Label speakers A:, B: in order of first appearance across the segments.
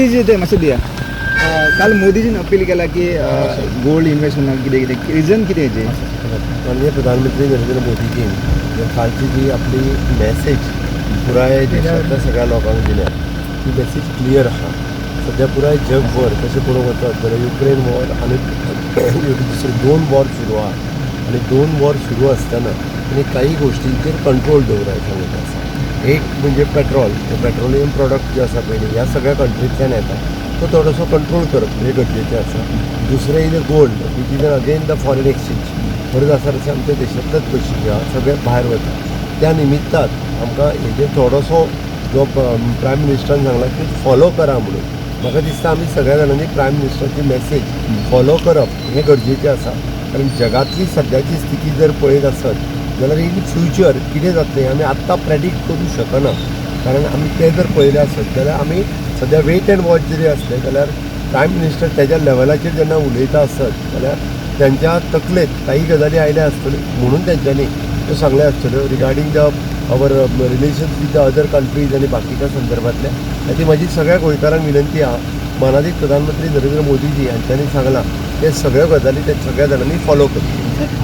A: मोदीजी ते मातशें दिया काल मोदीजीन अपील केला की गोल्ड इन्वेस्टमेंट कितें कितें रिजन कितें हेजें
B: माननीय प्रधानमंत्री नरेंद्र मोदीजीन कालची जी आपली मॅसेज पुराय देशांतल्या सगळ्या लोकांक दिल्या ती मॅसेज क्लियर आहा. सध्या पुराय जगभर तशें पळोवंक वचत जाल्यार युक्रेन वॉर आनी दुसरे 2 वॉर सुरू आहा आनी 2 वॉर सुरू आसतना आनी काही गोश्टींचेर कंट्रोल दवराय सांगत आसा. एक म्हणजे पेट्रोलियम प्रॉडक्ट जे आसा पळय ह्या सगळ्या कंट्रींतल्यान येता तो थोडोसो कंट्रोल करप हे गरजेचें आसा. दुसरें is gold which is again the foreign exchange. बरें आसा तशें आमच्या देशांतल्याच पयशे जे आहा सगळे भायर वता. त्या निमित्तान आमकां हेजेर थोडोसो जो प्रायम मिनिस्टरान सांगला की फॉलो करा म्हणून म्हाका दिसता आमी सगळ्या जाणांनी प्रायम मिनिस्टराची मॅसेज फॉलो करप हें गरजेचें आसा. कारण जगातली सद्याची स्थिती जर पळयत आसत जाल्यार इन फ्युचर कितें जातलें आमी आत्तां प्रेडिक्ट करूं शकना. कारण आमी तें जर पळयलें आसत जाल्यार आमी सद्या वेट एंड वॉच जरी आसलें जाल्यार प्रायम मिनिस्टर तेज्या लेवलाचेर जेन्ना उलयता आसत जाल्यार त्यांच्या तकलेत काही गजाली आयल्या आसतल्यो म्हणून तेंच्यांनी त्यो सांगल्या आसतल्यो regarding the our relations with the other countries आनी बाकीच्या संदर्भातल्या. ती माझी सगळ्या गोंयकारांक विनंती आहा माननीय प्रधानमंत्री नरेंद्र मोदीजी हांच्यांनी सांगला ते सगळ्यो गजाली ते सगळ्या जाणांनी फॉलो करची.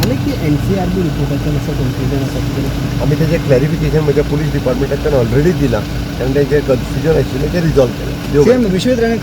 C: की NCRB रिपोर्टाच्यान असं कन्फ्युजन आसा
B: आमी तेजें क्लॅरिफिकेशन म्हज्या पुलीस डिपार्टमेंटाच्यान ऑलरेडी दिलां आनी तेजें कन्फ्युजन आशिल्लें तें रिजॉल्व केलें.
A: सेम विश्वेश राणे